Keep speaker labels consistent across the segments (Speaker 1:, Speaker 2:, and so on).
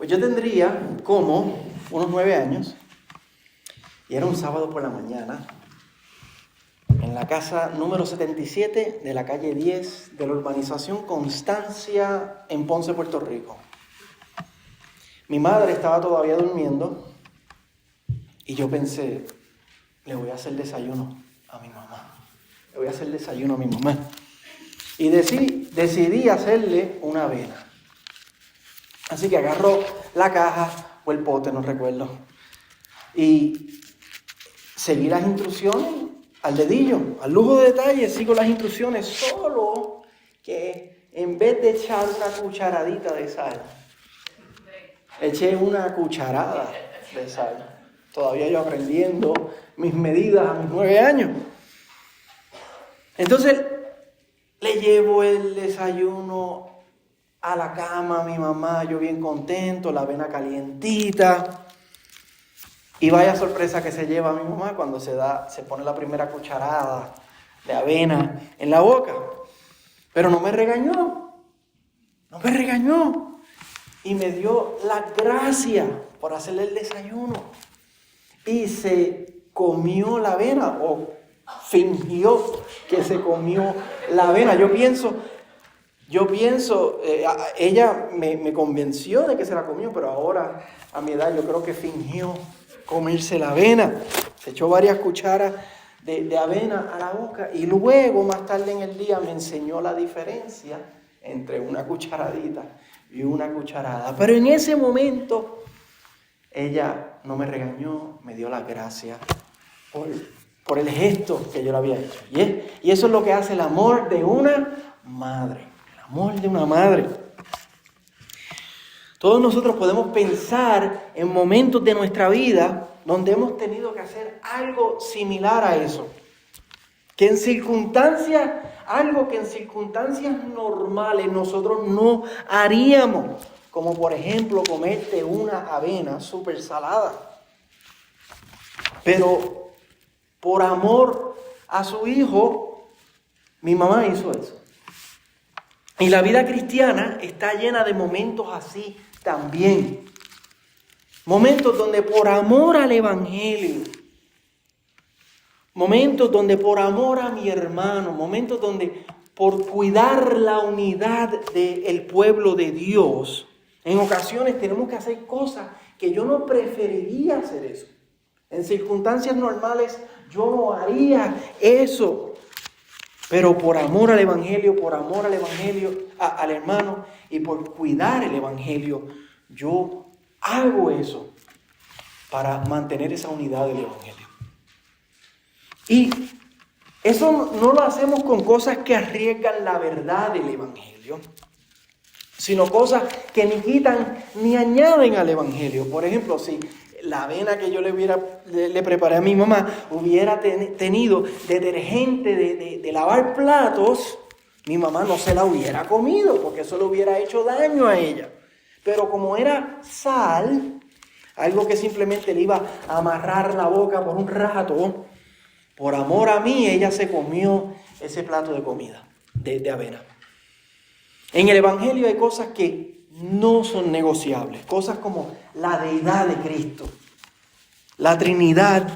Speaker 1: Pues yo tendría como unos 9 años y era un sábado por la mañana en la casa número 77 de la calle 10 de la urbanización Constancia en Ponce, Puerto Rico. Mi madre estaba todavía durmiendo y yo pensé, le voy a hacer desayuno a mi mamá. Le voy a hacer desayuno a mi mamá. Y decidí hacerle una avena. Así que agarro la caja o el pote, no recuerdo. Y seguí las instrucciones al dedillo, al lujo de detalle, sigo las instrucciones, solo que en vez de echar una cucharadita de sal, eché una cucharada de sal. Todavía yo aprendiendo mis medidas a mis 9 años. Entonces le llevo el desayuno a la cama a mi mamá, yo bien contento, la avena calientita. Y vaya sorpresa que se lleva a mi mamá cuando se pone la primera cucharada de avena en la boca. Pero no me regañó. Y me dio la gracia por hacerle el desayuno. Y se comió la avena, o fingió que se comió la avena. Yo pienso, ella me convenció de que se la comió, pero ahora a mi edad yo creo que fingió comerse la avena. Se echó varias cucharas de avena a la boca y luego más tarde en el día me enseñó la diferencia entre una cucharadita y una cucharada. Pero en ese momento ella no me regañó, me dio las gracias por el gesto que yo le había hecho. Y eso es lo que hace el amor de una madre. El amor de una madre. Todos nosotros podemos pensar en momentos de nuestra vida donde hemos tenido que hacer algo similar a eso. Algo que en circunstancias normales nosotros no haríamos. Como por ejemplo comerte una avena súper salada. Pero por amor a su hijo, mi mamá hizo eso. Y la vida cristiana está llena de momentos así también. Momentos donde por amor al Evangelio, momentos donde por amor a mi hermano, momentos donde por cuidar la unidad del pueblo de Dios, en ocasiones tenemos que hacer cosas que yo no preferiría hacer eso. En circunstancias normales yo no haría eso. Pero por amor al Evangelio, al hermano y por cuidar el Evangelio, yo hago eso para mantener esa unidad del Evangelio. Y eso no lo hacemos con cosas que arriesgan la verdad del Evangelio, sino cosas que ni quitan ni añaden al Evangelio. Por ejemplo, si la avena que yo le preparé a mi mamá hubiera tenido detergente de lavar platos, mi mamá no se la hubiera comido porque eso le hubiera hecho daño a ella. Pero como era sal, algo que simplemente le iba a amarrar la boca por un rato, por amor a mí, ella se comió ese plato de comida, de avena. En el Evangelio hay cosas que no son negociables, cosas como la deidad de Cristo, la Trinidad,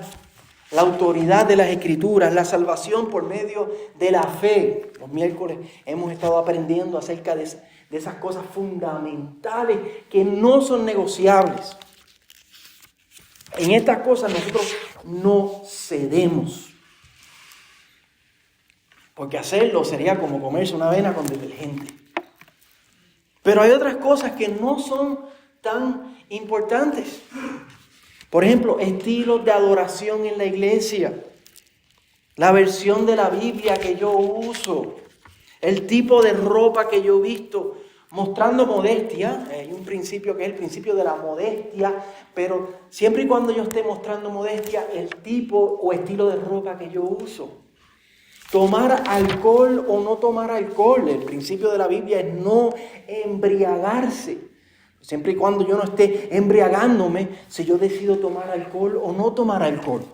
Speaker 1: la autoridad de las Escrituras, la salvación por medio de la fe. Los miércoles hemos estado aprendiendo acerca de esas cosas fundamentales que no son negociables. En estas cosas nosotros no cedemos. Porque hacerlo sería como comerse una avena con detergente. Pero hay otras cosas que no son tan importantes. Por ejemplo, estilos de adoración en la iglesia. La versión de la Biblia que yo uso. El tipo de ropa que yo visto. Mostrando modestia. Hay un principio que es el principio de la modestia. Pero siempre y cuando yo esté mostrando modestia, el tipo o estilo de ropa que yo uso. Tomar alcohol o no tomar alcohol. El principio de la Biblia es no embriagarse. Siempre y cuando yo no esté embriagándome, si yo decido tomar alcohol o no tomar alcohol.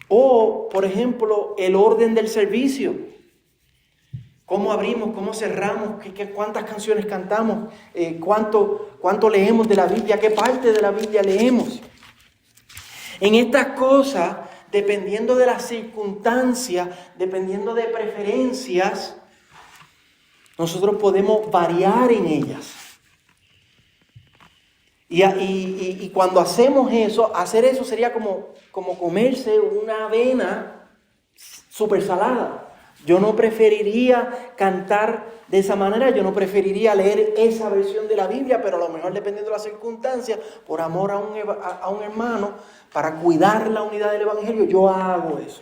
Speaker 1: O, por ejemplo, el orden del servicio. ¿Cómo abrimos? ¿Cómo cerramos? ¿Cuántas canciones cantamos? ¿Cuánto cuánto leemos de la Biblia, qué parte de la Biblia leemos. En estas cosas, dependiendo de las circunstancias, dependiendo de preferencias, nosotros podemos variar en ellas. Y cuando hacemos eso, hacer eso sería como comerse una avena súper salada. Yo no preferiría cantar de esa manera, yo no preferiría leer esa versión de la Biblia, pero a lo mejor dependiendo de las circunstancias, por amor a un hermano, para cuidar la unidad del Evangelio, yo hago eso.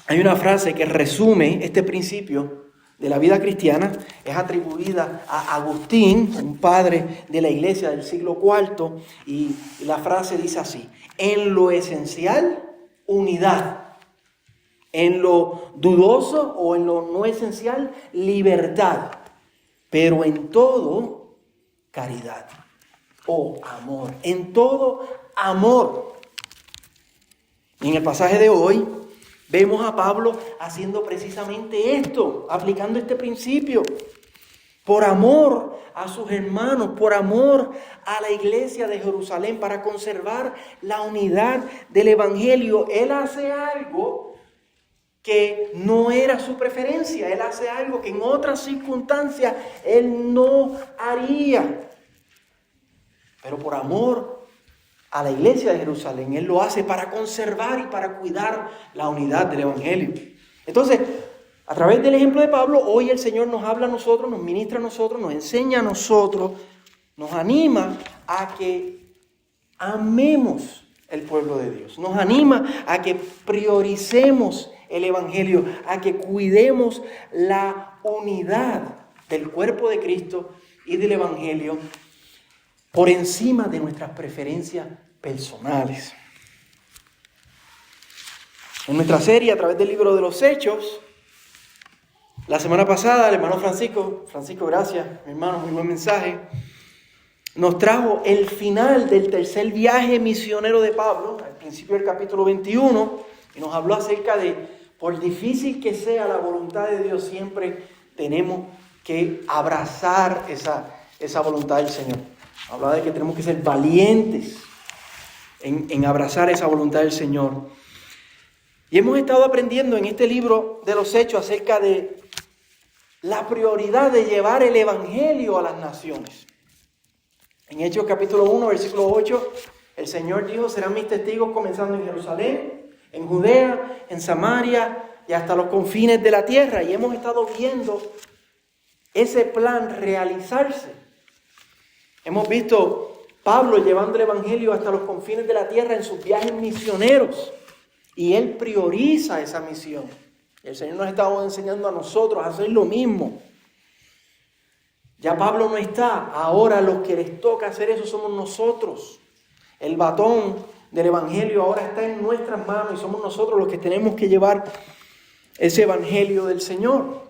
Speaker 1: Hay una frase que resume este principio de la vida cristiana, es atribuida a Agustín, un padre de la iglesia del siglo IV, y la frase dice así: en lo esencial, unidad. En lo dudoso o en lo no esencial, libertad. Pero en todo, caridad o amor. En todo, amor. Y en el pasaje de hoy, vemos a Pablo haciendo precisamente esto, aplicando este principio. Por amor a sus hermanos, por amor a la iglesia de Jerusalén, para conservar la unidad del Evangelio, él hace algo que no era su preferencia. Él hace algo que en otras circunstancias él no haría. Pero por amor a la iglesia de Jerusalén, él lo hace para conservar y para cuidar la unidad del Evangelio. Entonces, a través del ejemplo de Pablo, hoy el Señor nos habla a nosotros, nos ministra a nosotros, nos enseña a nosotros, nos anima a que amemos el pueblo de Dios. Nos anima a que prioricemos el Evangelio, a que cuidemos la unidad del cuerpo de Cristo y del Evangelio por encima de nuestras preferencias personales. En nuestra serie a través del libro de los Hechos, la semana pasada el hermano Francisco, gracias, mi hermano, muy buen mensaje, nos trajo el final del tercer viaje misionero de Pablo, al principio del capítulo 21, y nos habló acerca de, por difícil que sea la voluntad de Dios, siempre tenemos que abrazar esa voluntad del Señor. Hablaba de que tenemos que ser valientes en abrazar esa voluntad del Señor. Y hemos estado aprendiendo en este libro de los Hechos acerca de la prioridad de llevar el Evangelio a las naciones. En Hechos capítulo 1, versículo 8, el Señor dijo: serán mis testigos comenzando en Jerusalén, en Judea, en Samaria y hasta los confines de la tierra. Y hemos estado viendo ese plan realizarse. Hemos visto Pablo llevando el Evangelio hasta los confines de la tierra en sus viajes misioneros. Y él prioriza esa misión. Y el Señor nos está enseñando a nosotros a hacer lo mismo. Ya Pablo no está. Ahora los que les toca hacer eso somos nosotros. El batón del Evangelio ahora está en nuestras manos y somos nosotros los que tenemos que llevar ese Evangelio del Señor.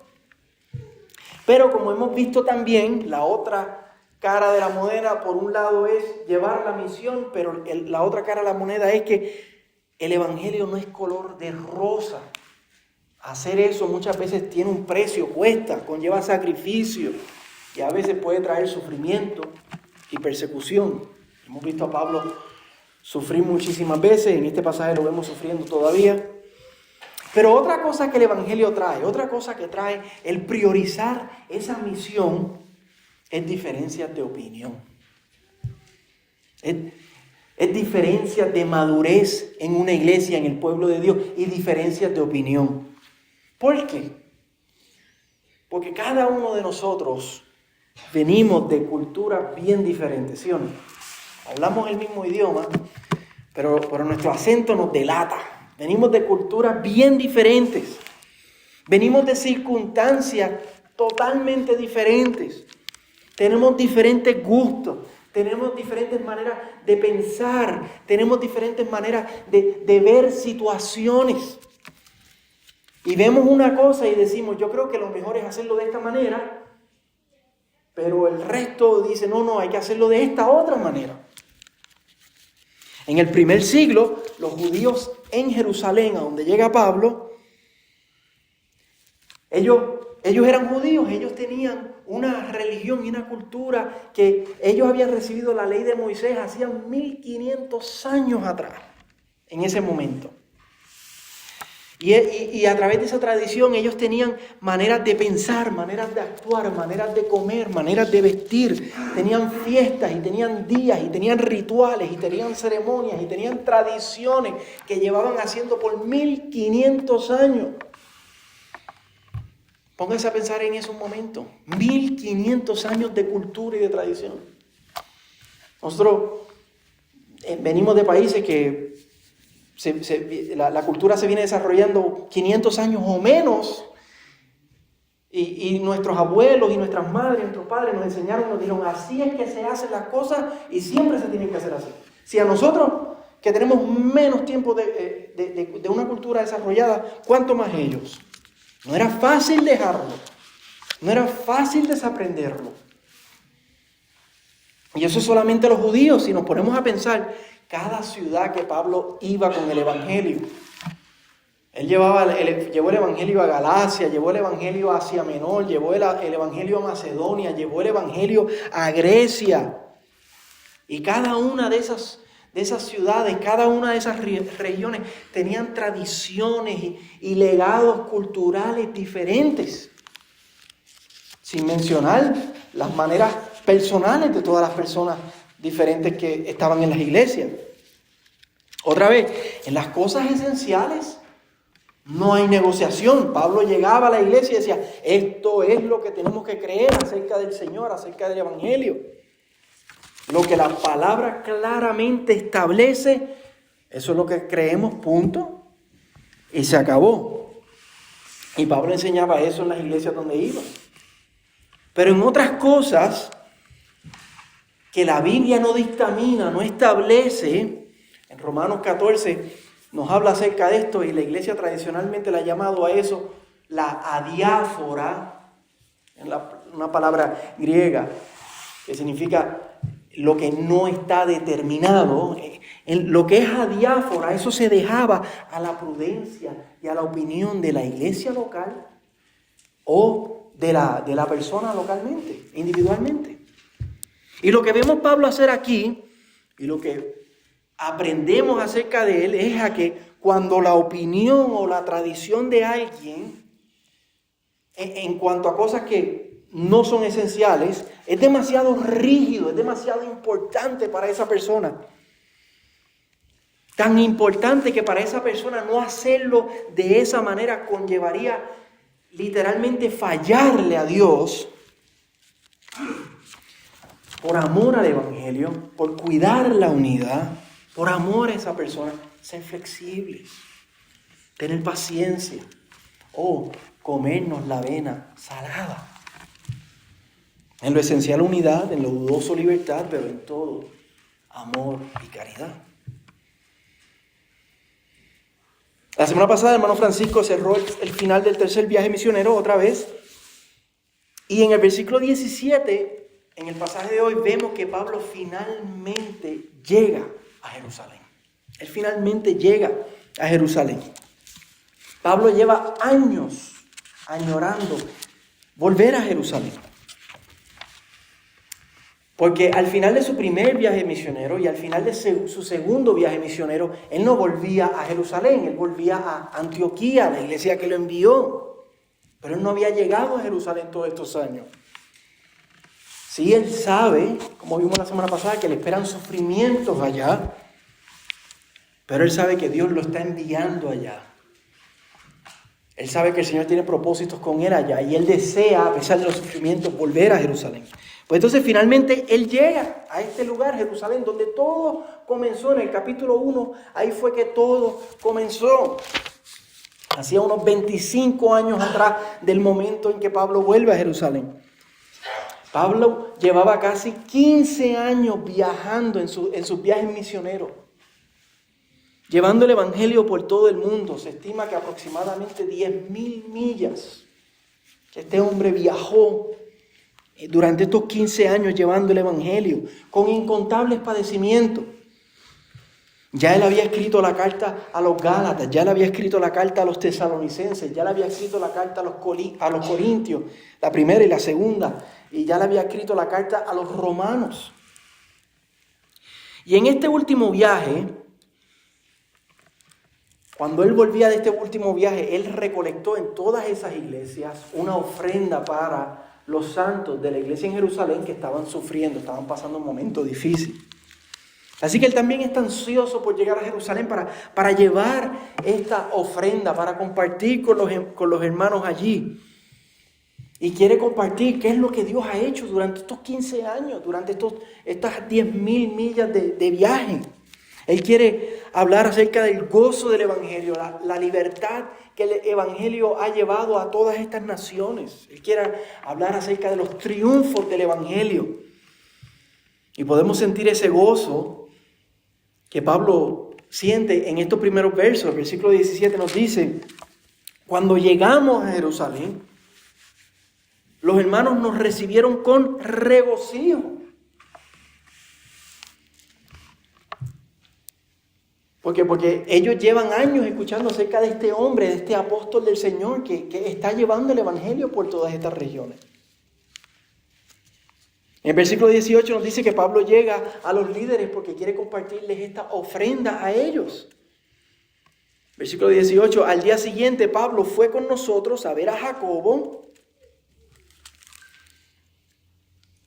Speaker 1: Pero como hemos visto también, la otra cara de la moneda, por un lado es llevar la misión, pero la otra cara de la moneda es que el Evangelio no es color de rosa. Hacer eso muchas veces tiene un precio, cuesta, conlleva sacrificio y a veces puede traer sufrimiento y persecución. Hemos visto a Pablo sufrir muchísimas veces, en este pasaje lo vemos sufriendo todavía. Pero otra cosa que el Evangelio trae, otra cosa que trae el priorizar esa misión es diferencias de opinión. Es diferencias de madurez en una iglesia, en el pueblo de Dios, y diferencias de opinión. ¿Por qué? Porque cada uno de nosotros venimos de culturas bien diferentes, ¿sí o no? Hablamos el mismo idioma, pero nuestro acento nos delata. Venimos de culturas bien diferentes. Venimos de circunstancias totalmente diferentes. Tenemos diferentes gustos. Tenemos diferentes maneras de pensar. Tenemos diferentes maneras de ver situaciones. Y vemos una cosa y decimos, yo creo que lo mejor es hacerlo de esta manera. Pero el resto dice, no, hay que hacerlo de esta otra manera. En el primer siglo, los judíos en Jerusalén, a donde llega Pablo, ellos Ellos eran judíos, ellos tenían una religión y una cultura que ellos habían recibido la ley de Moisés hacía 1500 años atrás, en ese momento. Y a través de esa tradición ellos tenían maneras de pensar, maneras de actuar, maneras de comer, maneras de vestir. Tenían fiestas y tenían días y tenían rituales y tenían ceremonias y tenían tradiciones que llevaban haciendo por 1500 años. Pónganse a pensar en eso un momento. 1500 años de cultura y de tradición. Nosotros venimos de países que la cultura se viene desarrollando 500 años o menos. Y nuestros abuelos y nuestras madres, nuestros padres nos enseñaron, nos dijeron, así es que se hacen las cosas y siempre se tienen que hacer así. Si a nosotros, que tenemos menos tiempo de una cultura desarrollada, ¿cuánto más ellos? No era fácil dejarlo, no era fácil desaprenderlo. Y eso es solamente los judíos. Si nos ponemos a pensar, cada ciudad que Pablo iba con el Evangelio, él llevó el Evangelio a Galacia, llevó el Evangelio a Asia Menor, llevó el Evangelio a Macedonia, llevó el Evangelio a Grecia. Y cada una de esas ciudades, cada una de esas regiones tenían tradiciones y legados culturales diferentes. Sin mencionar las maneras personales de todas las personas diferentes que estaban en las iglesias. Otra vez, en las cosas esenciales no hay negociación. Pablo llegaba a la iglesia y decía, esto es lo que tenemos que creer acerca del Señor, acerca del Evangelio. Lo que la palabra claramente establece, eso es lo que creemos, punto. Y se acabó. Y Pablo enseñaba eso en las iglesias donde iba. Pero en otras cosas que la Biblia no dictamina, no establece, en Romanos 14 nos habla acerca de esto y la iglesia tradicionalmente le ha llamado a eso la adiáfora, una palabra griega que significa lo que no está determinado. En lo que es adiáfora, eso se dejaba a la prudencia y a la opinión de la iglesia local o de la persona localmente, individualmente. Y lo que vemos Pablo hacer aquí, y lo que aprendemos acerca de él, es a que cuando la opinión o la tradición de alguien, en cuanto a cosas que no son esenciales, es demasiado rígido, es demasiado importante para esa persona. Tan importante que para esa persona no hacerlo de esa manera conllevaría literalmente fallarle a Dios. Por amor al Evangelio, por cuidar la unidad, por amor a esa persona, ser flexibles, tener paciencia o comernos la avena salada. En lo esencial unidad, en lo dudoso libertad, pero en todo amor y caridad. La semana pasada el hermano Francisco cerró el final del tercer viaje misionero otra vez. Y en el versículo 17, en el pasaje de hoy, vemos que Pablo finalmente llega a Jerusalén. Él finalmente llega a Jerusalén. Pablo lleva años añorando volver a Jerusalén. Porque al final de su primer viaje misionero y al final de su segundo viaje misionero, él no volvía a Jerusalén, él volvía a Antioquía, la iglesia que lo envió. Pero él no había llegado a Jerusalén todos estos años. Sí, él sabe, como vimos la semana pasada, que le esperan sufrimientos allá, pero él sabe que Dios lo está enviando allá. Él sabe que el Señor tiene propósitos con él allá y él desea, a pesar de los sufrimientos, volver a Jerusalén. Pues entonces finalmente él llega a este lugar, Jerusalén, donde todo comenzó. En el capítulo 1, ahí fue que todo comenzó. Hacía unos 25 años atrás del momento en que Pablo vuelve a Jerusalén. Pablo llevaba casi 15 años viajando en sus viajes misioneros, llevando el Evangelio por todo el mundo. Se estima que aproximadamente 10,000 millas que este hombre viajó durante estos 15 años llevando el Evangelio, con incontables padecimientos. Ya él había escrito la carta a los Gálatas, ya le había escrito la carta a los tesalonicenses, ya le había escrito la carta a los corintios, la primera y la segunda, y ya le había escrito la carta a los romanos. Y en este último viaje, cuando él volvía de este último viaje, él recolectó en todas esas iglesias una ofrenda para los santos de la iglesia en Jerusalén que estaban sufriendo, estaban pasando un momento difícil. Así que él también está ansioso por llegar a Jerusalén para llevar esta ofrenda, para compartir con los hermanos allí. Y quiere compartir qué es lo que Dios ha hecho durante estos 15 años, durante estas 10,000 millas de viaje. Él quiere hablar acerca del gozo del Evangelio, la libertad que el Evangelio ha llevado a todas estas naciones. Él quiere hablar acerca de los triunfos del Evangelio. Y podemos sentir ese gozo que Pablo siente en estos primeros versos. El versículo 17 nos dice: cuando llegamos a Jerusalén, los hermanos nos recibieron con regocijo. Porque ellos llevan años escuchando acerca de este hombre, de este apóstol del Señor que está llevando el Evangelio por todas estas regiones. En el versículo 18 nos dice que Pablo llega a los líderes porque quiere compartirles esta ofrenda a ellos. Versículo 18: al día siguiente Pablo fue con nosotros a ver a Jacobo,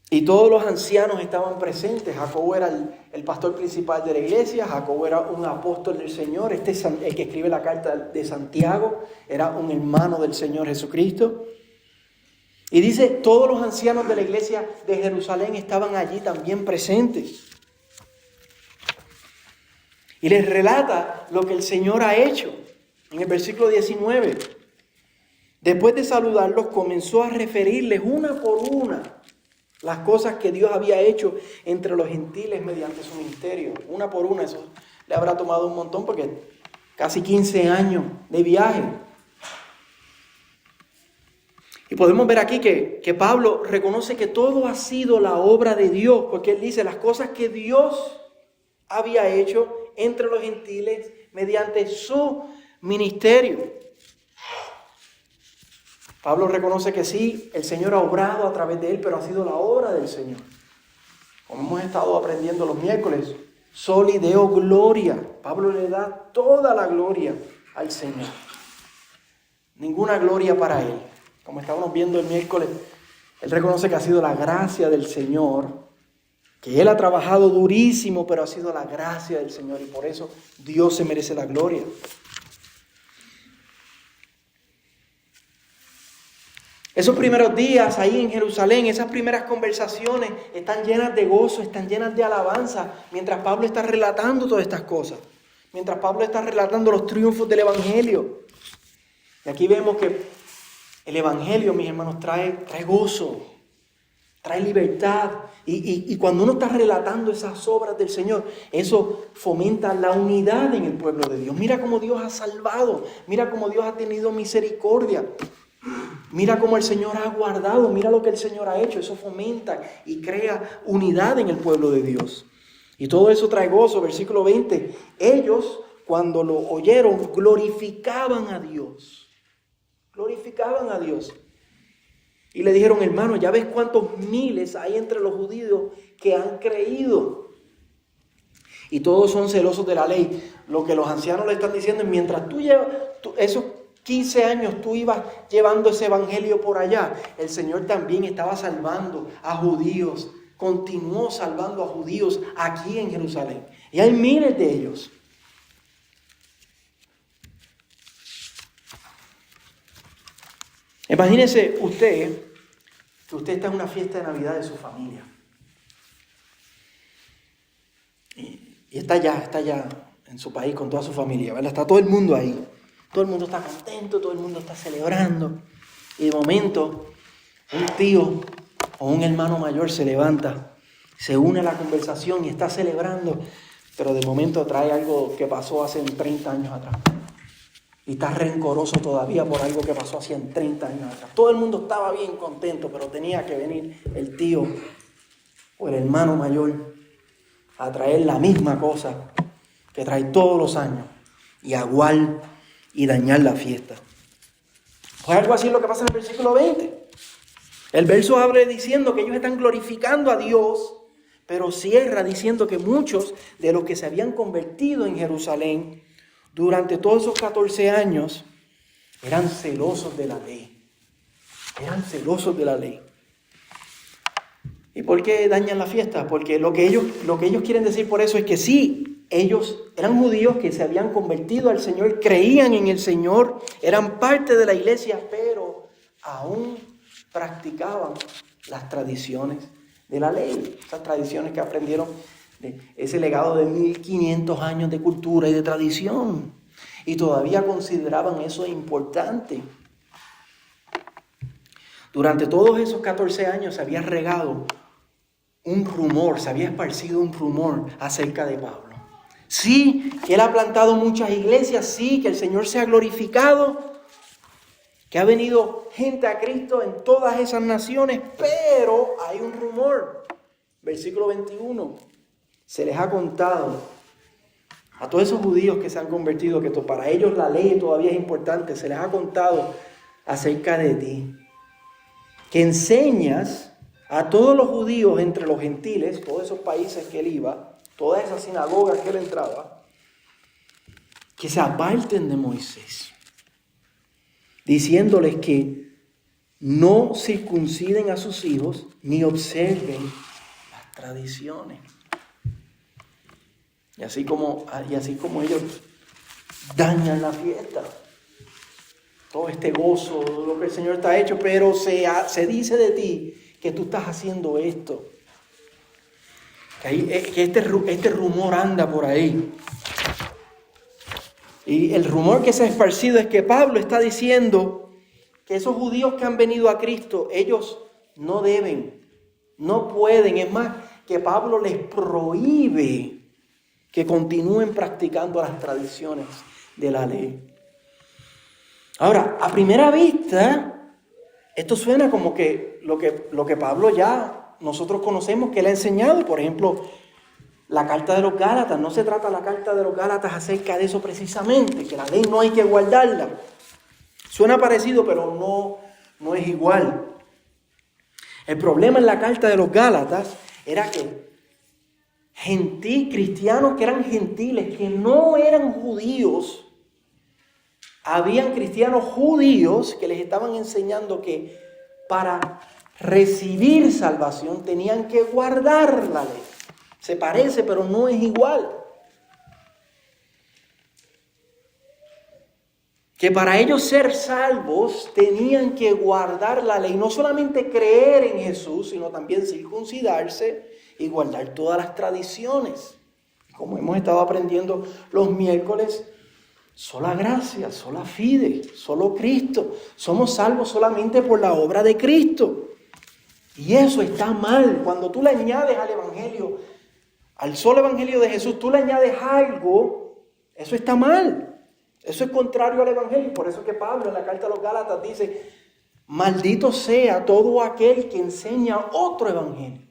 Speaker 1: y todos los ancianos estaban presentes. Jacobo era el pastor principal de la iglesia. Jacobo era un apóstol del Señor. El que escribe la carta de Santiago era un hermano del Señor Jesucristo. Y dice, todos los ancianos de la iglesia de Jerusalén estaban allí también presentes. Y les relata lo que el Señor ha hecho. En el versículo 19, después de saludarlos, comenzó a referirles una por una las cosas que Dios había hecho entre los gentiles mediante su ministerio. Una por una, eso le habrá tomado un montón porque casi 15 años de viaje. Y podemos ver aquí que Pablo reconoce que todo ha sido la obra de Dios, porque él dice las cosas que Dios había hecho entre los gentiles mediante su ministerio. Pablo reconoce que sí, el Señor ha obrado a través de él, pero ha sido la obra del Señor. Como hemos estado aprendiendo los miércoles, soli deo gloria. Pablo le da toda la gloria al Señor. Ninguna gloria para él. Como estábamos viendo el miércoles, él reconoce que ha sido la gracia del Señor, que él ha trabajado durísimo, pero ha sido la gracia del Señor y por eso Dios se merece la gloria. Esos primeros días ahí en Jerusalén, esas primeras conversaciones están llenas de gozo, están llenas de alabanza, mientras Pablo está relatando todas estas cosas, mientras Pablo está relatando los triunfos del Evangelio. Y aquí vemos que el Evangelio, mis hermanos, trae gozo, trae libertad. Y cuando uno está relatando esas obras del Señor, eso fomenta la unidad en el pueblo de Dios. Mira cómo Dios ha salvado, mira cómo Dios ha tenido misericordia. Mira cómo el Señor ha guardado, mira lo que el Señor ha hecho. Eso fomenta y crea unidad en el pueblo de Dios. Y todo eso trae gozo. Versículo 20. Ellos, cuando lo oyeron, glorificaban a Dios. Glorificaban a Dios. Y le dijeron, hermano, ¿ya ves cuántos miles hay entre los judíos que han creído? Y todos son celosos de la ley. Lo que los ancianos le están diciendo es, mientras tú llevas esos 15 años tú ibas llevando ese evangelio por allá, el Señor también estaba salvando a judíos, continuó salvando a judíos aquí en Jerusalén. Y hay miles de ellos. Imagínese usted que usted está en una fiesta de Navidad de su familia. Y está allá en su país con toda su familia, ¿verdad? Está todo el mundo ahí. Todo el mundo está contento, todo el mundo está celebrando. Y de momento, un tío o un hermano mayor se levanta, se une a la conversación y está celebrando, pero de momento trae algo que pasó hace 30 años atrás. Y está rencoroso todavía por algo que pasó hace 30 años atrás. Todo el mundo estaba bien contento, pero tenía que venir el tío o el hermano mayor a traer la misma cosa que trae todos los años, y aguar y dañar la fiesta. Pues algo así es lo que pasa en el versículo 20. El verso abre diciendo que ellos están glorificando a Dios, pero cierra diciendo que muchos de los que se habían convertido en Jerusalén durante todos esos 14 años eran celosos de la ley. Eran celosos de la ley. ¿Y por qué dañan la fiesta? Porque lo que ellos quieren decir por eso es que sí, ellos eran judíos que se habían convertido al Señor, creían en el Señor, eran parte de la iglesia, pero aún practicaban las tradiciones de la ley, esas tradiciones que aprendieron de ese legado de 1500 años de cultura y de tradición, y todavía consideraban eso importante. Durante todos esos 14 años se había regado un rumor, se había esparcido un rumor acerca de Pablo. Sí, que él ha plantado muchas iglesias, sí, que el Señor se ha glorificado, que ha venido gente a Cristo en todas esas naciones, pero hay un rumor. Versículo 21, se les ha contado a todos esos judíos que se han convertido, que para ellos la ley todavía es importante, se les ha contado acerca de ti, que enseñas a todos los judíos entre los gentiles, todos esos países que él iba, todas esas sinagogas que él entraba, que se aparten de Moisés, diciéndoles que no circunciden a sus hijos ni observen las tradiciones. Y así como ellos dañan la fiesta, todo este gozo, lo que el Señor te ha hecho, pero se dice de ti que tú estás haciendo esto. Que este rumor anda por ahí. Y el rumor que se ha esparcido es que Pablo está diciendo que esos judíos que han venido a Cristo, ellos no deben, no pueden. Es más, que Pablo les prohíbe que continúen practicando las tradiciones de la ley. Ahora, a primera vista, esto suena como que lo que Pablo ya nosotros conocemos que él ha enseñado. Por ejemplo, la carta de los Gálatas. No se trata la carta de los Gálatas acerca de eso precisamente, que la ley no hay que guardarla. Suena parecido, pero no es igual. El problema en la carta de los Gálatas era que cristianos que eran gentiles, que no eran judíos, habían cristianos judíos que les estaban enseñando que para recibir salvación tenían que guardar la ley. Se parece, pero no es igual. Que para ellos ser salvos tenían que guardar la ley, no solamente creer en Jesús, sino también circuncidarse y guardar todas las tradiciones. Como hemos estado aprendiendo los miércoles, sola gracia, sola fide, solo Cristo. Somos salvos solamente por la obra de Cristo. Y eso está mal. Cuando tú le añades al Evangelio, al solo Evangelio de Jesús, tú le añades algo, eso está mal. Eso es contrario al Evangelio. Por eso es que Pablo en la carta a los Gálatas dice: maldito sea todo aquel que enseña otro Evangelio.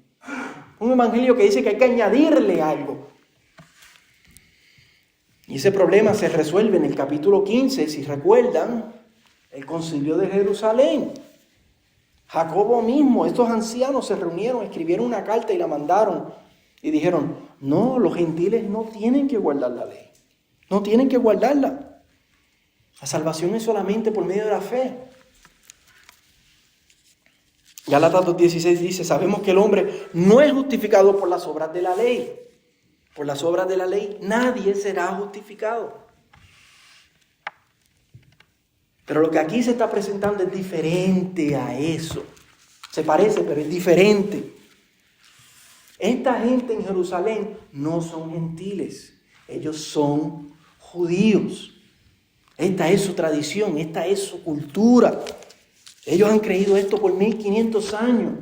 Speaker 1: Un Evangelio que dice que hay que añadirle algo. Y ese problema se resuelve en el capítulo 15, si recuerdan, el concilio de Jerusalén. Jacobo mismo, estos ancianos se reunieron, escribieron una carta y la mandaron. Y dijeron: no, los gentiles no tienen que guardar la ley. No tienen que guardarla. La salvación es solamente por medio de la fe. Gálatas 2:16 dice: sabemos que el hombre no es justificado por las obras de la ley. Por las obras de la ley nadie será justificado. Pero lo que aquí se está presentando es diferente a eso. Se parece, pero es diferente. Esta gente en Jerusalén no son gentiles. Ellos son judíos. Esta es su tradición, esta es su cultura. Ellos han creído esto por 1500 años.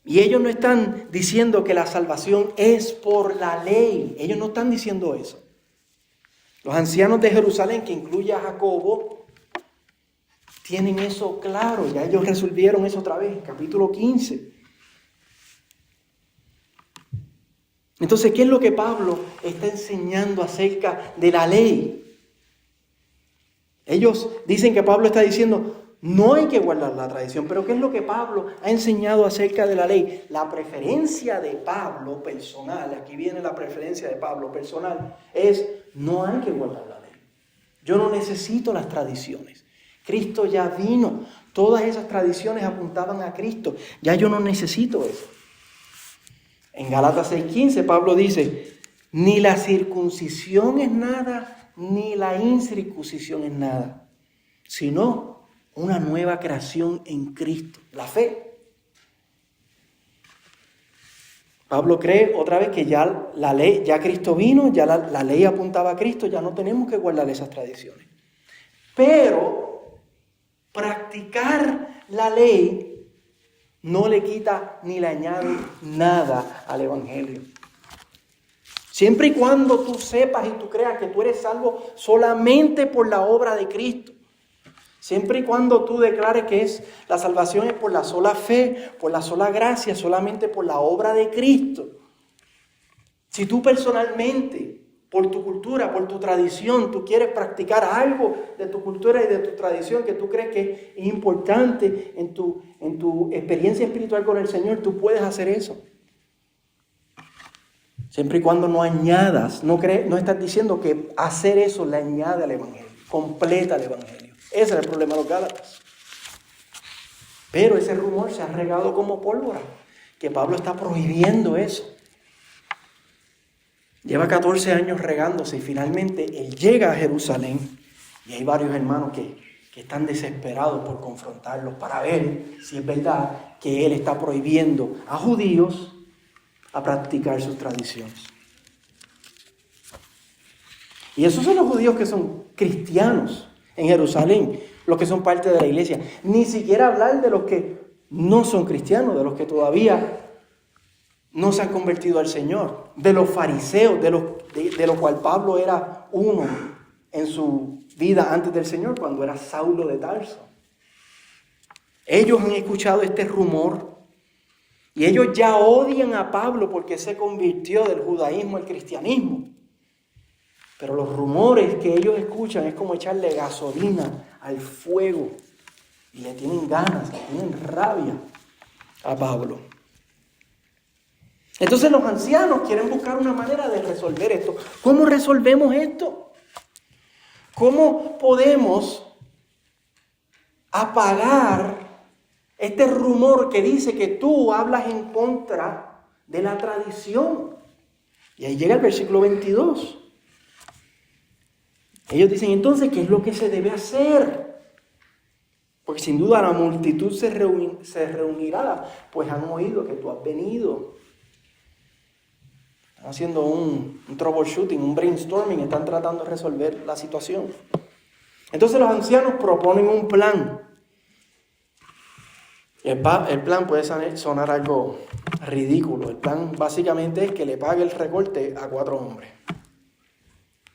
Speaker 1: Y ellos no están diciendo que la salvación es por la ley. Ellos no están diciendo eso. Los ancianos de Jerusalén, que incluye a Jacobo, tienen eso claro. Ya ellos resolvieron eso otra vez en capítulo 15. Entonces, ¿qué es lo que Pablo está enseñando acerca de la ley? Ellos dicen que Pablo está diciendo, no hay que guardar la tradición, pero ¿qué es lo que Pablo ha enseñado acerca de la ley? La preferencia de Pablo personal, aquí viene la preferencia de Pablo personal, es no hay que guardar la ley. Yo no necesito las tradiciones. Cristo ya vino. Todas esas tradiciones apuntaban a Cristo. Ya yo no necesito eso. En Gálatas 6:15 Pablo dice, ni la circuncisión es nada, ni la incircuncisión es nada, sino una nueva creación en Cristo, la fe. Pablo cree otra vez que ya la ley, ya Cristo vino, ya la ley apuntaba a Cristo, ya no tenemos que guardar esas tradiciones. Pero practicar la ley no le quita ni le añade nada al Evangelio. Siempre y cuando tú sepas y tú creas que tú eres salvo solamente por la obra de Cristo. Siempre y cuando tú declares que la salvación es por la sola fe, por la sola gracia, solamente por la obra de Cristo. Si tú personalmente, por tu cultura, por tu tradición, tú quieres practicar algo de tu cultura y de tu tradición que tú crees que es importante en tu experiencia espiritual con el Señor, tú puedes hacer eso. Siempre y cuando no añadas, no estás diciendo que hacer eso le añade al Evangelio, completa el Evangelio. Ese es el problema de los Gálatas. Pero ese rumor se ha regado como pólvora, que Pablo está prohibiendo eso. Lleva 14 años regándose y finalmente él llega a Jerusalén y hay varios hermanos que están desesperados por confrontarlos para ver si es verdad que él está prohibiendo a judíos a practicar sus tradiciones. Y esos son los judíos que son cristianos en Jerusalén, los que son parte de la iglesia. Ni siquiera hablar de los que no son cristianos, de los que todavía no se han convertido al Señor, de los fariseos, de lo cual Pablo era uno en su vida antes del Señor, cuando era Saulo de Tarso. Ellos han escuchado este rumor y ellos ya odian a Pablo porque se convirtió del judaísmo al cristianismo. Pero los rumores que ellos escuchan es como echarle gasolina al fuego. Y le tienen ganas, le tienen rabia a Pablo. Entonces los ancianos quieren buscar una manera de resolver esto. ¿Cómo resolvemos esto? ¿Cómo podemos apagar este rumor que dice que tú hablas en contra de la tradición? Y ahí llega el versículo 22. Ellos dicen, entonces, ¿qué es lo que se debe hacer? Porque sin duda la multitud se reunirá, pues han oído que tú has venido. Están haciendo un troubleshooting, un brainstorming, están tratando de resolver la situación. Entonces los ancianos proponen un plan. El plan puede sonar algo ridículo. El plan básicamente es que le pague el recorte a 4 hombres.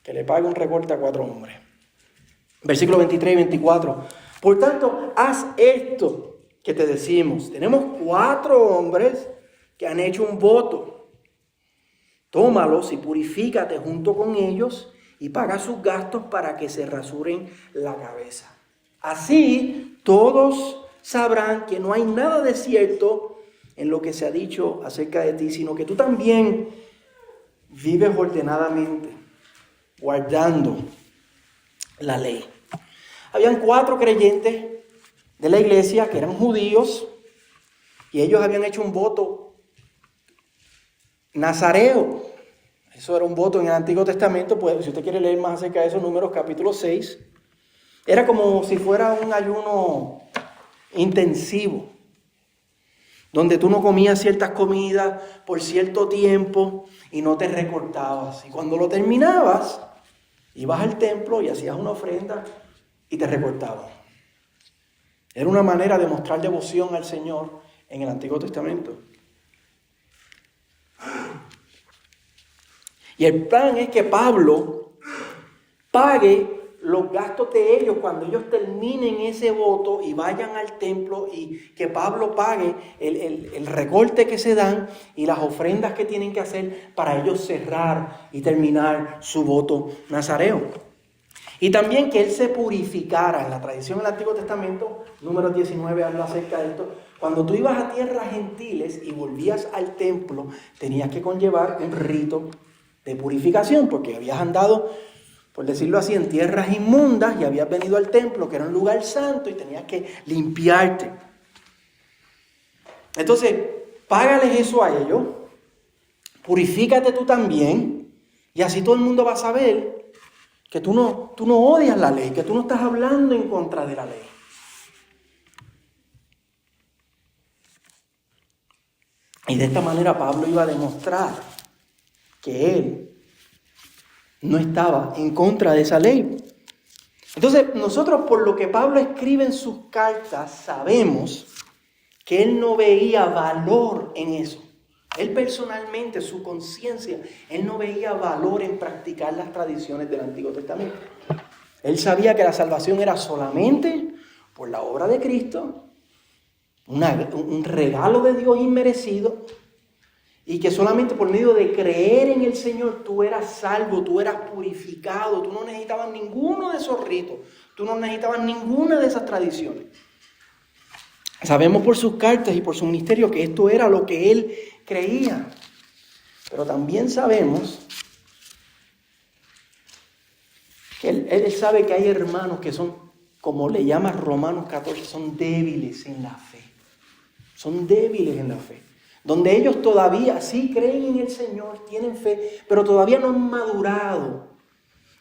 Speaker 1: Que le pague un recorte a 4 hombres. Versículos 23 y 24. Por tanto, haz esto que te decimos. Tenemos 4 hombres que han hecho un voto. Tómalos y purifícate junto con ellos y paga sus gastos para que se rasuren la cabeza. Así todos sabrán que no hay nada de cierto en lo que se ha dicho acerca de ti, sino que tú también vives ordenadamente, guardando la ley. Habían 4 creyentes de la iglesia que eran judíos y ellos habían hecho un voto nazareo. Eso era un voto en el Antiguo Testamento, pues si usted quiere leer más acerca de esos Números capítulo 6, era como si fuera un ayuno intensivo, donde tú no comías ciertas comidas por cierto tiempo y no te recortabas. Y cuando lo terminabas, ibas al templo y hacías una ofrenda y te recortabas. Era una manera de mostrar devoción al Señor en el Antiguo Testamento. Y el plan es que Pablo pague los gastos de ellos cuando ellos terminen ese voto y vayan al templo y que Pablo pague el recorte que se dan y las ofrendas que tienen que hacer para ellos cerrar y terminar su voto nazareo. Y también que él se purificara. En la tradición del Antiguo Testamento, Números 19 habla acerca de esto. Cuando tú ibas a tierras gentiles y volvías al templo, tenías que conllevar un rito de purificación, porque habías andado, por decirlo así, en tierras inmundas y habías venido al templo, que era un lugar santo, y tenías que limpiarte. Entonces, págales eso a ellos, purifícate tú también, y así todo el mundo va a saber que tú no odias la ley, que tú no estás hablando en contra de la ley. Y de esta manera Pablo iba a demostrar que él no estaba en contra de esa ley. Entonces, nosotros por lo que Pablo escribe en sus cartas, sabemos que él no veía valor en eso. Él personalmente, su conciencia, él no veía valor en practicar las tradiciones del Antiguo Testamento. Él sabía que la salvación era solamente por la obra de Cristo, un regalo de Dios inmerecido, y que solamente por medio de creer en el Señor tú eras salvo, tú eras purificado, tú no necesitabas ninguno de esos ritos, tú no necesitabas ninguna de esas tradiciones. Sabemos por sus cartas y por su ministerio que esto era lo que él creía, pero también sabemos que él sabe que hay hermanos que son, como le llama Romanos 14, son débiles en la fe. Son débiles en la fe. Donde ellos todavía sí creen en el Señor, tienen fe, pero todavía no han madurado.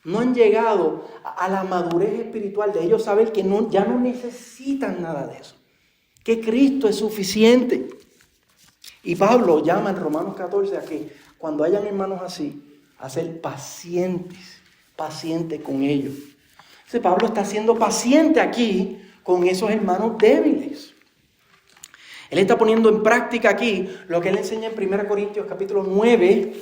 Speaker 1: No han llegado a la madurez espiritual de ellos saber que ya no necesitan nada de eso. Que Cristo es suficiente. Y Pablo llama en Romanos 14 a que cuando hayan hermanos así, a ser pacientes con ellos. Entonces Pablo está siendo paciente aquí con esos hermanos débiles. Él está poniendo en práctica aquí lo que él enseña en 1 Corintios capítulo 9,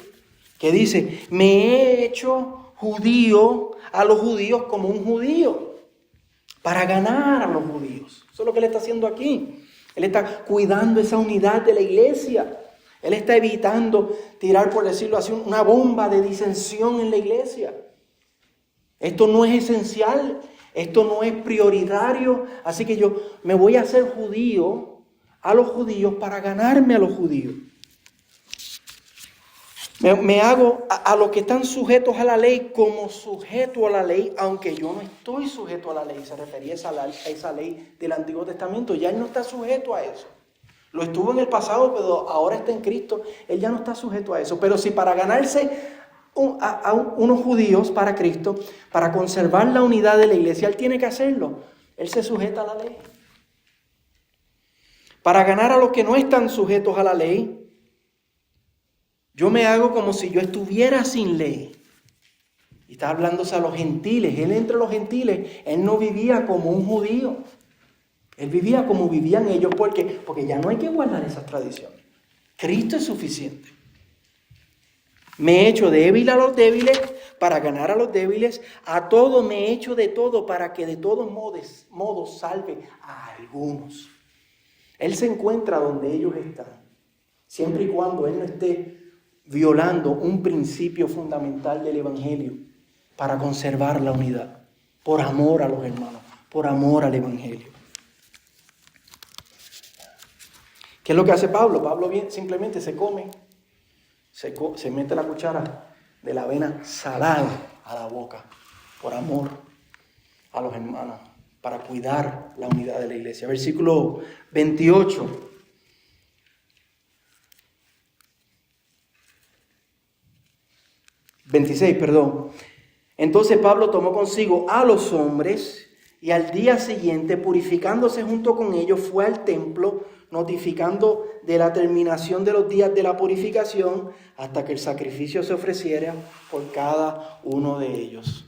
Speaker 1: que dice, me he hecho judío a los judíos como un judío, para ganar a los judíos. Eso es lo que él está haciendo aquí. Él está cuidando esa unidad de la iglesia. Él está evitando tirar, por decirlo así, una bomba de disensión en la iglesia. Esto no es esencial, esto no es prioritario, así que yo me voy a hacer judío a los judíos para ganarme a los judíos. Me hago a los que están sujetos a la ley como sujeto a la ley, aunque yo no estoy sujeto a la ley. Se refería a esa ley del Antiguo Testamento. Ya él no está sujeto a eso. Lo estuvo en el pasado, pero ahora está en Cristo. Él ya no está sujeto a eso. Pero si para ganarse a unos judíos para Cristo, para conservar la unidad de la iglesia, él tiene que hacerlo. Él se sujeta a la ley. Para ganar a los que no están sujetos a la ley, yo me hago como si yo estuviera sin ley. Y está hablándose a los gentiles. Él entre los gentiles, él no vivía como un judío. Él vivía como vivían ellos. ¿Por qué? Porque ya no hay que guardar esas tradiciones. Cristo es suficiente. Me he hecho débil a los débiles para ganar a los débiles. A todo me he hecho de todo para que de todos modos salve a algunos. Él se encuentra donde ellos están, siempre y cuando él no esté violando un principio fundamental del Evangelio para conservar la unidad, por amor a los hermanos, por amor al Evangelio. ¿Qué es lo que hace Pablo? Pablo simplemente se come, se mete la cuchara de la avena salada a la boca, por amor a los hermanos, para cuidar la unidad de la iglesia. Versículo 28. Entonces Pablo tomó consigo a los hombres y al día siguiente, purificándose junto con ellos, fue al templo, notificando de la terminación de los días de la purificación hasta que el sacrificio se ofreciera por cada uno de ellos.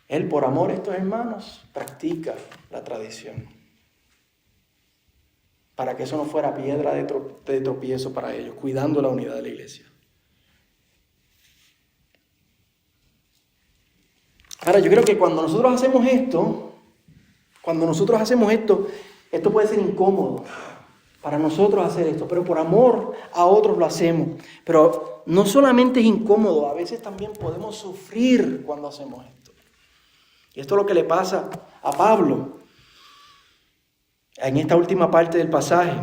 Speaker 1: Él, por amor a estos hermanos, practica la tradición, para que eso no fuera piedra de tropiezo para ellos, cuidando la unidad de la iglesia. Ahora, yo creo que cuando nosotros hacemos esto, esto puede ser incómodo para nosotros hacer esto, pero por amor a otros lo hacemos. Pero no solamente es incómodo, a veces también podemos sufrir cuando hacemos esto. Y esto es lo que le pasa a Pablo en esta última parte del pasaje.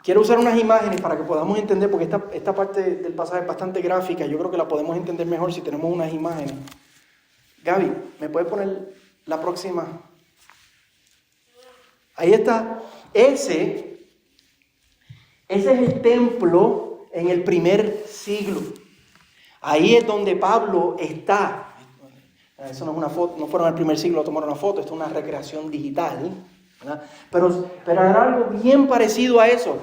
Speaker 1: Quiero usar unas imágenes para que podamos entender, porque esta parte del pasaje es bastante gráfica. Yo creo que la podemos entender mejor si tenemos unas imágenes. Gaby, ¿me puedes poner la próxima? Ahí está. Ese es el templo en el primer siglo. Ahí es donde Pablo está. Eso no es una foto, no fueron al primer siglo a tomar una foto, esto es una recreación digital, ¿verdad? Pero era algo bien parecido a eso.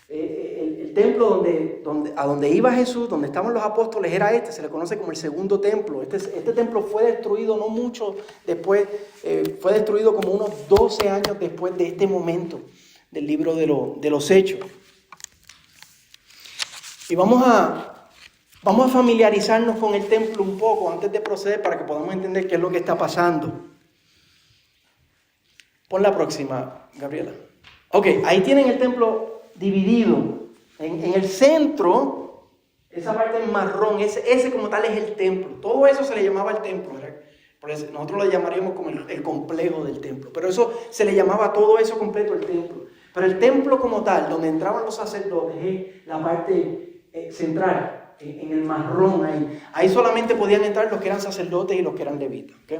Speaker 1: El templo a donde iba Jesús, donde estaban los apóstoles, era se le conoce como el segundo templo. Este templo fue destruido no mucho después, fue destruido como unos 12 años después de este momento del libro de los Hechos. Y vamos a familiarizarnos con el templo un poco antes de proceder para que podamos entender qué es lo que está pasando. Pon la próxima, Gabriela. Ok, ahí tienen el templo dividido. En el centro, esa parte en marrón, ese como tal es el templo. Todo eso se le llamaba el templo. Nosotros lo llamaríamos como el complejo del templo. Pero eso se le llamaba todo eso completo el templo. Pero el templo como tal, donde entraban los sacerdotes, es la parte central, en el marrón ahí. Ahí solamente podían entrar los que eran sacerdotes y los que eran levitas. ¿Okay?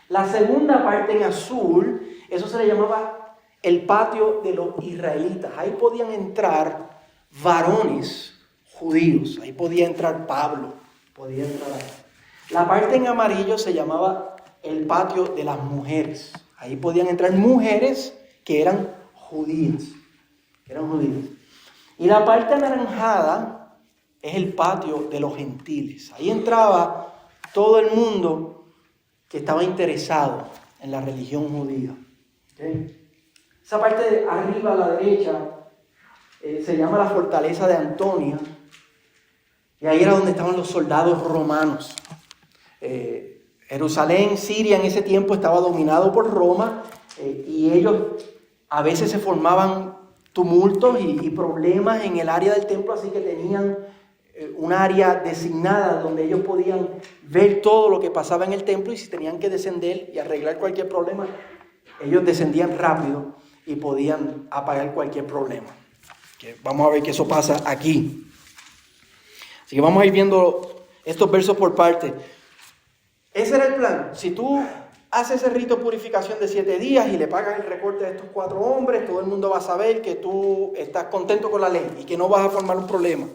Speaker 1: La segunda parte en azul, eso se le llamaba el patio de los israelitas. Ahí podían entrar varones judíos. Ahí podía entrar Pablo. Podía entrar ahí. La parte en amarillo se llamaba el patio de las mujeres. Ahí podían entrar mujeres que eran judías. Y la parte anaranjada es el patio de los gentiles. Ahí entraba todo el mundo que estaba interesado en la religión judía. ¿Okay? Esa parte de arriba a la derecha se llama la fortaleza de Antonia. Y ahí era donde estaban los soldados romanos. Jerusalén, Siria en ese tiempo estaba dominado por Roma y ellos a veces se formaban tumultos y problemas en el área del templo, así que tenían un área designada donde ellos podían ver todo lo que pasaba en el templo, y si tenían que descender y arreglar cualquier problema, ellos descendían rápido y podían apagar cualquier problema. Vamos a ver que eso pasa aquí. Así que vamos a ir viendo estos versos por parte. Ese era el plan. Si tú haces ese rito de purificación de 7 días y le pagas el recorte de estos 4 hombres, todo el mundo va a saber que tú estás contento con la ley y que no vas a formar un problema.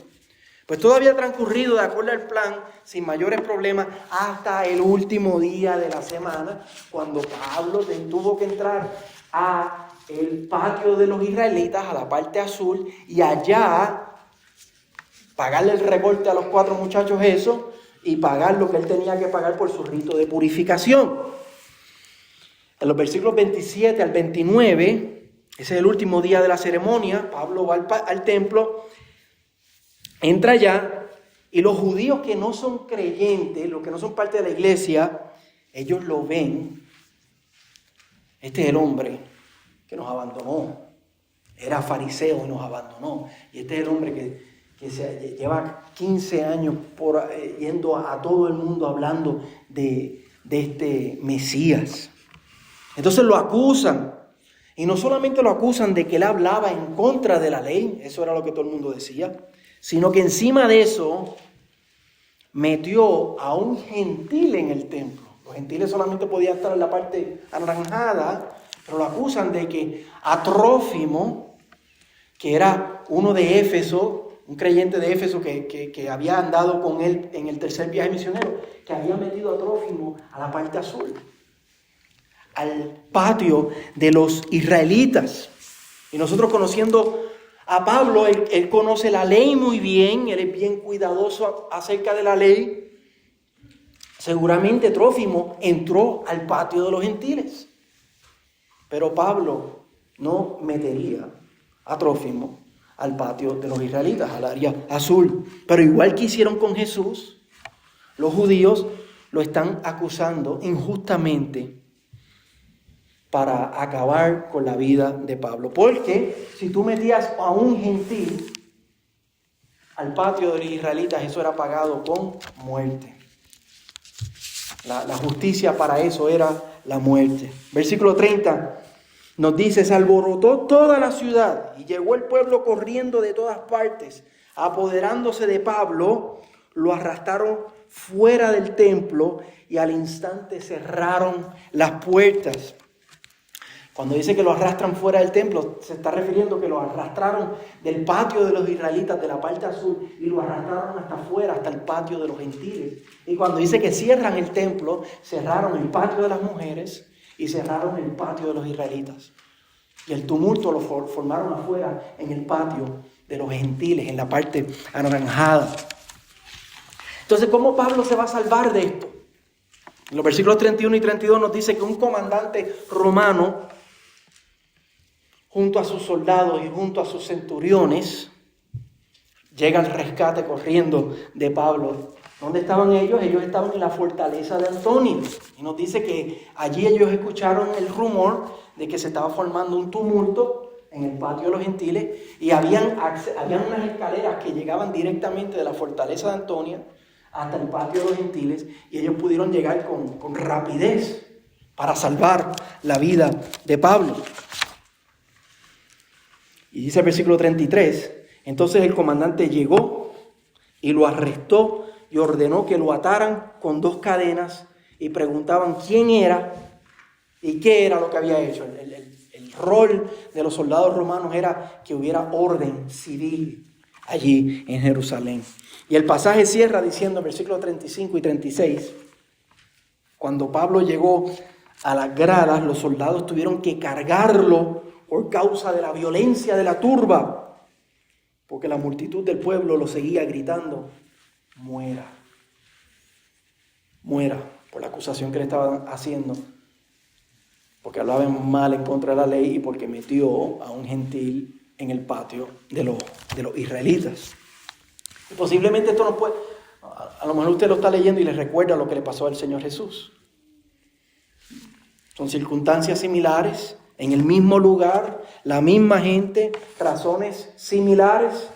Speaker 1: Pues todo había transcurrido de acuerdo al plan, sin mayores problemas, hasta el último día de la semana, cuando Pablo tuvo que entrar a el patio de los israelitas, a la parte azul, y allá pagarle el recorte a los 4 muchachos eso, y pagar lo que él tenía que pagar por su rito de purificación. En los versículos 27 al 29, ese es el último día de la ceremonia, Pablo va al templo, entra allá, y los judíos que no son creyentes, los que no son parte de la iglesia, ellos lo ven. Este es el hombre que nos abandonó. Era fariseo y nos abandonó. Y este es el hombre que se lleva 15 años yendo a todo el mundo hablando de este Mesías. Entonces lo acusan. Y no solamente lo acusan de que él hablaba en contra de la ley, eso era lo que todo el mundo decía, sino que encima de eso metió a un gentil en el templo. Los gentiles solamente podían estar en la parte anaranjada, pero lo acusan de que a Trófimo, que era uno de Éfeso, un creyente de Éfeso que había andado con él en el tercer viaje misionero, que había metido a Trófimo a la parte azul, al patio de los israelitas. Y nosotros, conociendo a Pablo, él conoce la ley muy bien, él es bien cuidadoso acerca de la ley. Seguramente Trófimo entró al patio de los gentiles, pero Pablo no metería a Trófimo al patio de los israelitas, al área azul. Pero igual que hicieron con Jesús, los judíos lo están acusando injustamente para acabar con la vida de Pablo. Porque si tú metías a un gentil al patio de los israelitas, eso era pagado con muerte. La justicia para eso era la muerte. Versículo 30 nos dice: se alborotó toda la ciudad y llegó el pueblo corriendo de todas partes. Apoderándose de Pablo, lo arrastraron fuera del templo y al instante cerraron las puertas. Cuando dice que lo arrastran fuera del templo, se está refiriendo que lo arrastraron del patio de los israelitas, de la parte azul, y lo arrastraron hasta afuera, hasta el patio de los gentiles. Y cuando dice que cierran el templo, cerraron el patio de las mujeres y cerraron el patio de los israelitas. Y el tumulto lo formaron afuera en el patio de los gentiles, en la parte anaranjada. Entonces, ¿cómo Pablo se va a salvar de esto? En los versículos 31 y 32 nos dice que un comandante romano, junto a sus soldados y junto a sus centuriones, llega al rescate corriendo de Pablo. ¿Dónde estaban ellos? Ellos estaban en la fortaleza de Antonio. Y nos dice que allí ellos escucharon el rumor de que se estaba formando un tumulto en el patio de los gentiles y habían unas escaleras que llegaban directamente de la fortaleza de Antonia hasta el patio de los gentiles, y ellos pudieron llegar con rapidez para salvar la vida de Pablo. Y dice el versículo 33, entonces el comandante llegó y lo arrestó y ordenó que lo ataran con 2 cadenas, y preguntaban quién era y qué era lo que había hecho. El rol de los soldados romanos era que hubiera orden civil allí en Jerusalén. Y el pasaje cierra diciendo en versículos 35 y 36, cuando Pablo llegó a las gradas, los soldados tuvieron que cargarlo por causa de la violencia de la turba, porque la multitud del pueblo lo seguía gritando: muera, muera, por la acusación que le estaban haciendo, porque hablaban mal en contra de la ley y porque metió a un gentil en el patio de los israelitas. Y posiblemente esto no puede, a lo mejor usted lo está leyendo y le recuerda lo que le pasó al Señor Jesús. Son circunstancias similares, en el mismo lugar, la misma gente, razones similares,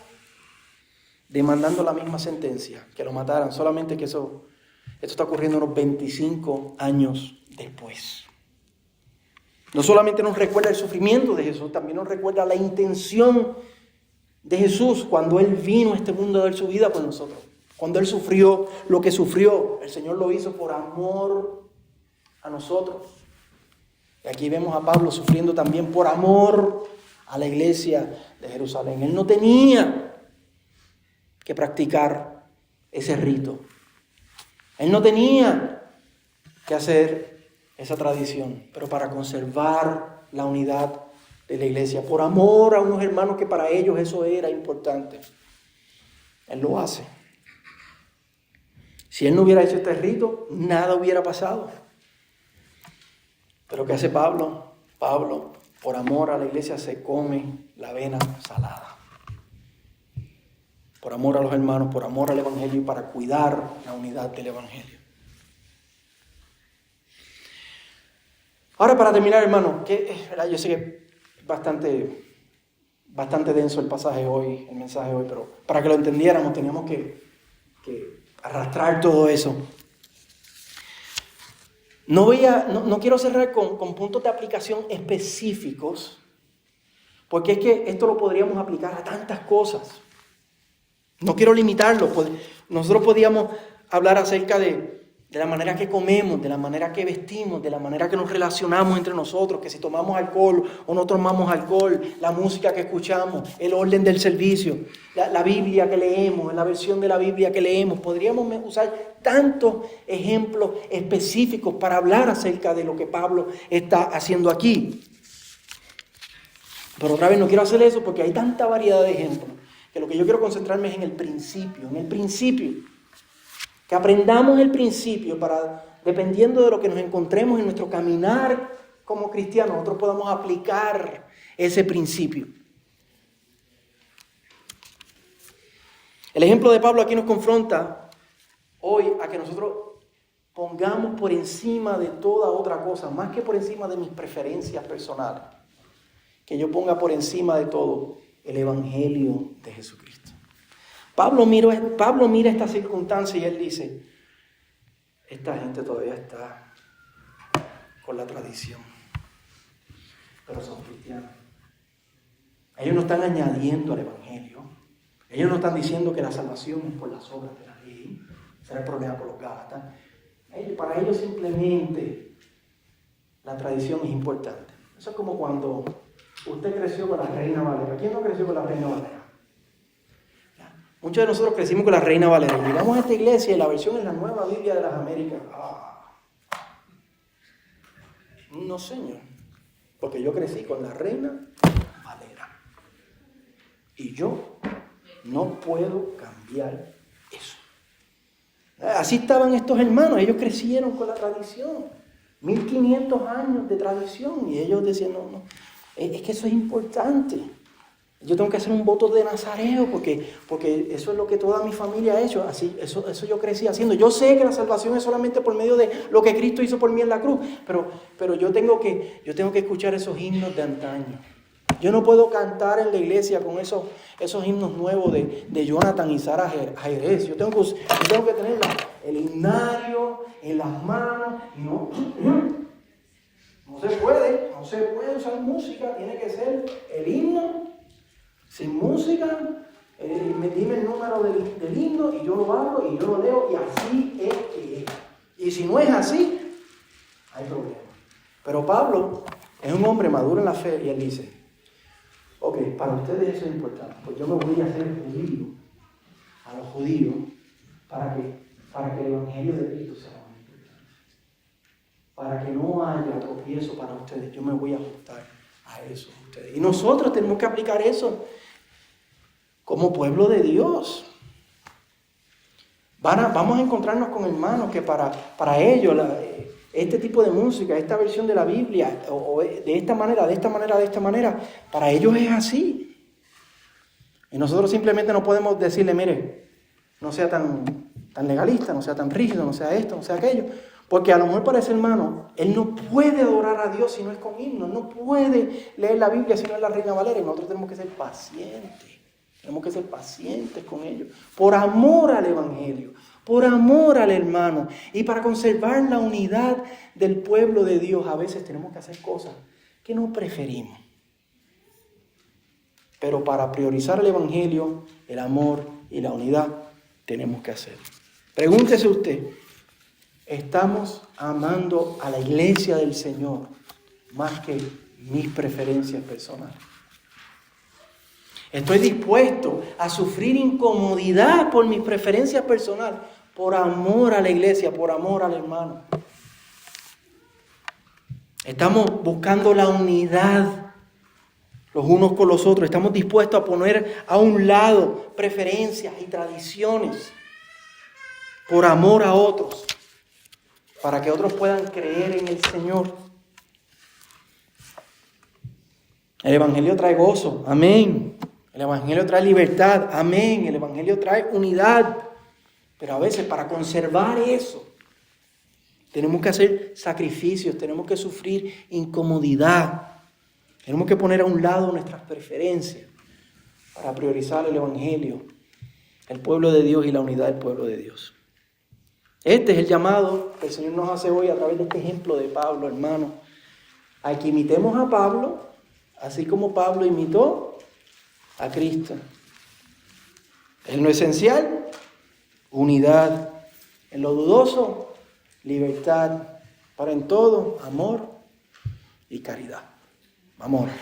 Speaker 1: demandando la misma sentencia, que lo mataran, solamente que esto está ocurriendo unos 25 años después. No solamente nos recuerda el sufrimiento de Jesús, también nos recuerda la intención de Jesús cuando Él vino a este mundo a dar su vida por nosotros. Cuando Él sufrió lo que sufrió, el Señor lo hizo por amor a nosotros. Y aquí vemos a Pablo sufriendo también por amor a la iglesia de Jerusalén. Él no tenía que practicar ese rito. Él no tenía que hacer esa tradición, pero para conservar la unidad de la iglesia, por amor a unos hermanos que para ellos eso era importante, Él lo hace. Si Él no hubiera hecho este rito, nada hubiera pasado. Pero ¿qué hace Pablo? Pablo, por amor a la iglesia, se come la avena salada. Por amor a los hermanos, por amor al evangelio y para cuidar la unidad del evangelio. Ahora, para terminar, hermano, yo sé que es bastante denso el pasaje hoy, el mensaje hoy, pero para que lo entendiéramos teníamos que arrastrar todo eso. No quiero cerrar con puntos de aplicación específicos, porque es que esto lo podríamos aplicar a tantas cosas. No quiero limitarlo. Nosotros podíamos hablar acerca de la manera que comemos, de la manera que vestimos, de la manera que nos relacionamos entre nosotros, que si tomamos alcohol o no tomamos alcohol, la música que escuchamos, el orden del servicio, la Biblia que leemos, la versión de la Biblia que leemos. Podríamos usar tantos ejemplos específicos para hablar acerca de lo que Pablo está haciendo aquí. Pero otra vez no quiero hacer eso porque hay tanta variedad de ejemplos, que lo que yo quiero concentrarme es en el principio. Que aprendamos el principio para, dependiendo de lo que nos encontremos en nuestro caminar como cristianos, nosotros podamos aplicar ese principio. El ejemplo de Pablo aquí nos confronta hoy a que nosotros pongamos por encima de toda otra cosa, más que por encima de mis preferencias personales, que yo ponga por encima de todo el Evangelio de Jesucristo. Pablo mira esta circunstancia y él dice, esta gente todavía está con la tradición, pero son cristianos. Ellos no están añadiendo al Evangelio. Ellos no están diciendo que la salvación es por las obras de la ley. Ese era el problema con los gálatas. Para ellos simplemente la tradición es importante. Eso es como cuando usted creció con la Reina Valera. ¿Quién no creció con la Reina Valera? Muchos de nosotros crecimos con la Reina Valera. Llegamos a esta iglesia y la versión es la Nueva Biblia de las Américas. No, señor. Porque yo crecí con la Reina Valera. Y yo no puedo cambiar eso. Así estaban estos hermanos. Ellos crecieron con la tradición. 1500 años de tradición. Y ellos decían, no. Es que eso es importante. Yo tengo que hacer un voto de nazareo porque eso es lo que toda mi familia ha hecho. Así, eso yo crecí haciendo. Yo sé que la salvación es solamente por medio de lo que Cristo hizo por mí en la cruz. Pero yo tengo que escuchar esos himnos de antaño. Yo no puedo cantar en la iglesia con esos himnos nuevos de Jonathan y Sara Jerez. Yo tengo que tener el himnario en las manos. No se puede usar música. Tiene que ser el himno. Sin música, dime el número del himno y yo lo hablo y yo lo leo y así es que es. Y si no es así, hay problema. Pero Pablo es un hombre maduro en la fe y él dice, ok, para ustedes eso es importante, pues yo me voy a hacer judío a los judíos para que el Evangelio de Cristo sea muy importante. Para que no haya tropiezo para ustedes, yo me voy a ajustar a eso. Y nosotros tenemos que aplicar eso como pueblo de Dios. Vamos a encontrarnos con hermanos que para ellos este tipo de música, esta versión de la Biblia, o de esta manera, para ellos es así. Y nosotros simplemente no podemos decirle, mire, no sea tan legalista, no sea tan rígido, no sea esto, no sea aquello. Porque a lo mejor para ese hermano, él no puede adorar a Dios si no es con himnos, no puede leer la Biblia si no es la Reina Valera. Y nosotros tenemos que ser pacientes con ellos, por amor al Evangelio, por amor al hermano. Y para conservar la unidad del pueblo de Dios, a veces tenemos que hacer cosas que no preferimos. Pero para priorizar el Evangelio, el amor y la unidad, tenemos que hacerlo. Pregúntese usted, ¿estamos amando a la iglesia del Señor más que mis preferencias personales? Estoy dispuesto a sufrir incomodidad por mis preferencias personales, por amor a la iglesia, por amor al hermano. Estamos buscando la unidad los unos con los otros. Estamos dispuestos a poner a un lado preferencias y tradiciones por amor a otros, para que otros puedan creer en el Señor. El Evangelio trae gozo, amén. El Evangelio trae libertad, amén. El Evangelio trae unidad. Pero a veces para conservar eso, tenemos que hacer sacrificios, tenemos que sufrir incomodidad. Tenemos que poner a un lado nuestras preferencias para priorizar el Evangelio, el pueblo de Dios y la unidad del pueblo de Dios. Este es el llamado que el Señor nos hace hoy a través de este ejemplo de Pablo, hermano, a que imitemos a Pablo, así como Pablo imitó a Cristo. En lo esencial, unidad. En lo dudoso, libertad. Para en todo, amor y caridad. Vamos a orar.